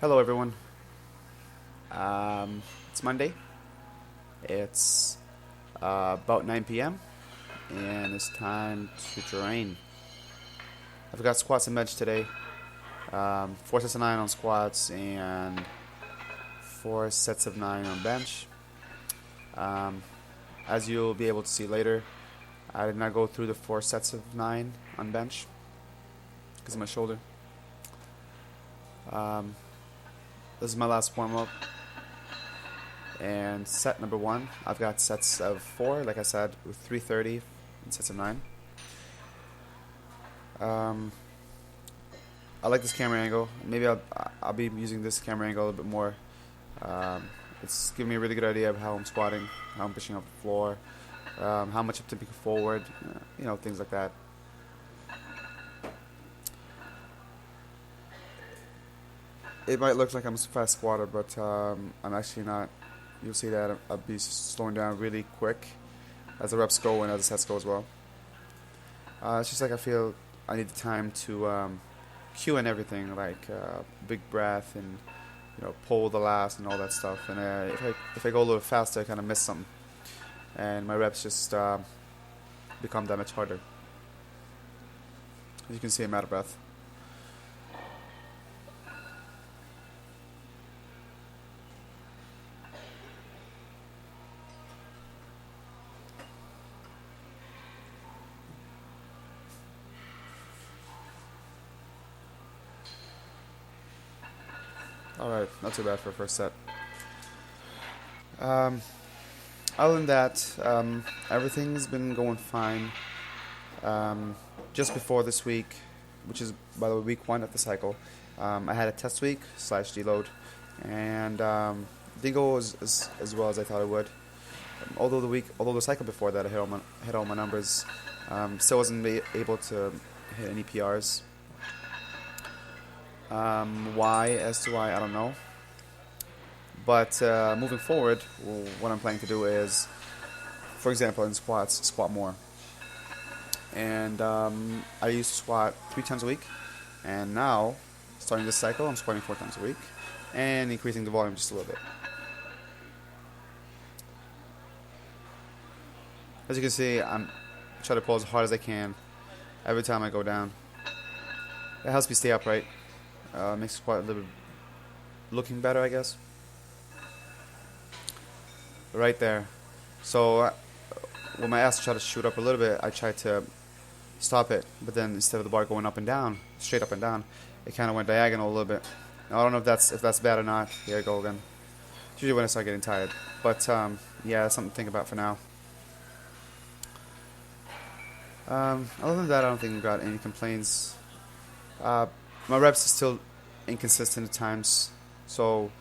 Hello, everyone. It's Monday. It's about 9 p.m. and it's time to train. I've got squats and bench today. 4 sets of 9 on squats and 4 sets of 9 on bench. Um, as you'll be able to see later, I did not go through the 4 sets of 9 on bench because of my shoulder. Um, this is my last warm up. And set number 1, I've got sets of 4, like I said, with 330 and sets of 9. I like this camera angle. Maybe I'll be using this camera angle a little bit more. Um, it's giving me a really good idea of how I'm squatting, how I'm pushing up the floor, how much I'm tipping forward, things like that. It might look like I'm a fast squatter, but I'm actually not. You'll see that I'll be slowing down really quick as the reps go and as the sets go as well. It's just like I feel I need the time to cue and everything, like big breath and pull the last and all that stuff. And if I go a little faster, I kind of miss something, and my reps just become that much harder. As you can see, I'm out of breath. All right, not too bad for a first set. Um, Other than that, everything's been going fine. Just before this week, which is by the way week 1 of the cycle, I had a test week slash deload, and didn't go as well as I thought it would. Although the cycle before that I hit all my numbers, still wasn't able to hit any PRs. Why? As to why, I don't know. But moving forward, what I'm planning to do is, for example, in squats, squat more. And I used to squat 3 times a week, and now, starting this cycle, I'm squatting 4 times a week, and increasing the volume just a little bit. As you can see, I'm trying to pull as hard as I can every time I go down. It helps me stay upright. Makes the squat a little bit looking better, I guess. Right there. So when my ass tried to shoot up a little bit, I tried to stop it, but then instead of the bar going up and down, straight up and down, it kind of went diagonal a little bit. Now, I don't know if that's bad or not. Here I go again. It's usually when I start getting tired, but yeah, that's something to think about for now. Other than that, I don't think we've got any complaints. My reps are still inconsistent at times, so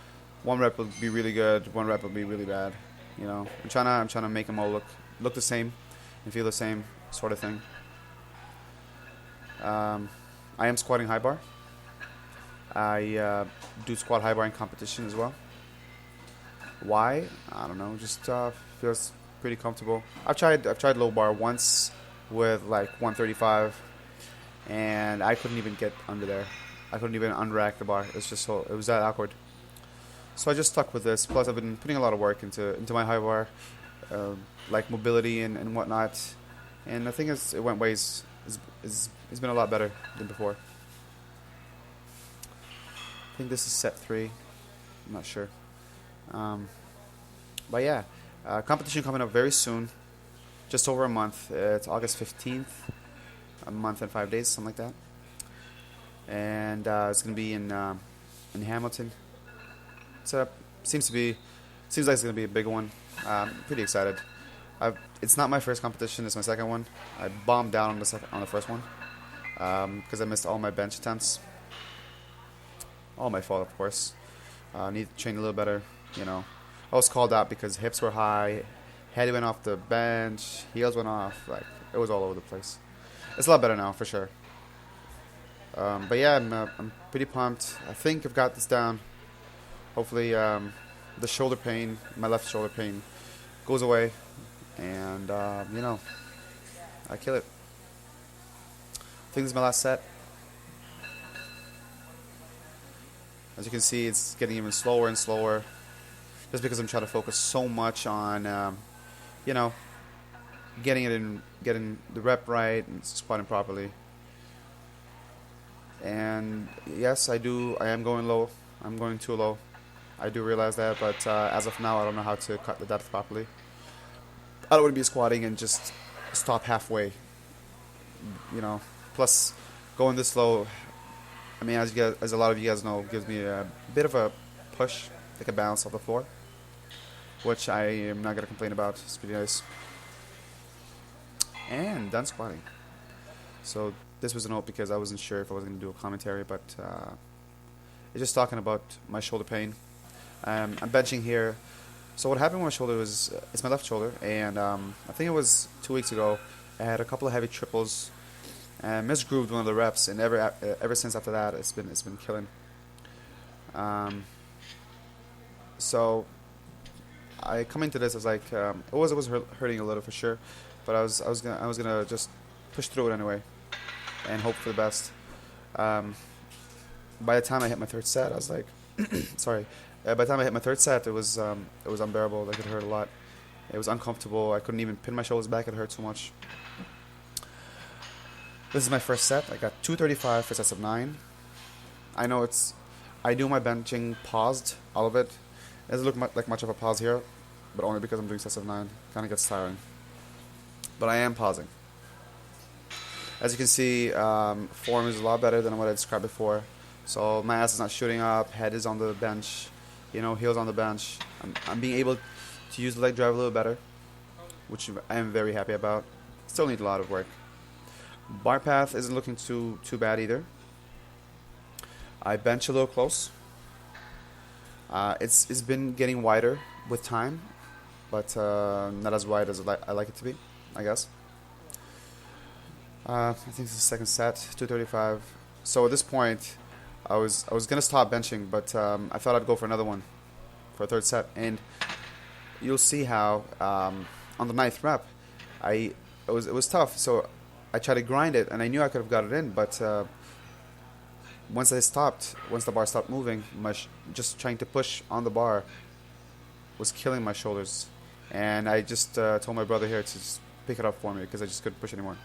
one rep will be really good, one rep will be really bad. I'm trying to make them all look the same and feel the same sort of thing. I am squatting high bar. I do squat high bar in competition as well. Why? I don't know. Just feels pretty comfortable. I've tried low bar once with like 135, and I couldn't even get under there. I couldn't even unrack the bar. It was that awkward. So I just stuck with this. Plus, I've been putting a lot of work into my high bar, like mobility and whatnot. And the thing is, it went ways. It's been a lot better than before. I think this is set 3. I'm not sure. But yeah, competition coming up very soon. Just over a month. It's August 15th. A month and 5 days, something like that. And it's gonna be in Hamilton. Seems like it's gonna be a big one. Pretty excited. It's not my first competition. It's my second one. I bombed down on the first one because I missed all my bench attempts. All my fault, of course. Need to train a little better. I was called out because hips were high, head went off the bench, heels went off. Like it was all over the place. It's a lot better now for sure. But yeah, I'm pretty pumped. I think I've got this down. Hopefully, the shoulder pain, my left shoulder pain, goes away, and I kill it. I think this is my last set. As you can see, it's getting even slower and slower, just because I'm trying to focus so much on, you know, getting the rep right and squatting properly. And yes, I am going low. I'm going too low. I do realize that, but as of now, I don't know how to cut the depth properly. I don't want to be squatting and just stop halfway. You know. Plus, going this low, I mean, as a lot of you guys know, gives me a bit of a push, like a bounce off the floor, which I am not gonna complain about. It's pretty nice. And done squatting. So this was a note because I wasn't sure if I was gonna do a commentary, but it's just talking about my shoulder pain. I'm benching here. So what happened with my shoulder was it's my left shoulder, and I think it was 2 weeks ago. I had a couple of heavy triples and misgrooved one of the reps, and ever since after that, it's been killing. Um, so I come into this as like it was hurting a little for sure, but I was gonna just push through it anyway and hope for the best. Um, by the time I hit my third set, I was like, sorry. By the time I hit my third set, it was unbearable. Like, it hurt a lot. It was uncomfortable. I couldn't even pin my shoulders back. It hurt so much. This is my first set. I got 235 for sets of 9. I know I do my benching paused, all of it. It doesn't look like much of a pause here, but only because I'm doing sets of 9. Kind of gets tiring. But I am pausing. As you can see, form is a lot better than what I described before. So my ass is not shooting up, head is on the bench, heels on the bench. I'm being able to use the leg drive a little better, which I am very happy about. Still need a lot of work. Bar path isn't looking too bad either. I bench a little close. It's been getting wider with time, but not as wide as I like it to be, I guess. I think this is the second set, 235. So at this point, I was gonna stop benching, but I thought I'd go for another one, for a third set, and you'll see how on the ninth rep, it was tough. So I tried to grind it, and I knew I could have got it in, but once the bar stopped moving, just trying to push on the bar was killing my shoulders, and I just told my brother here to just pick it up for me because I just couldn't push anymore.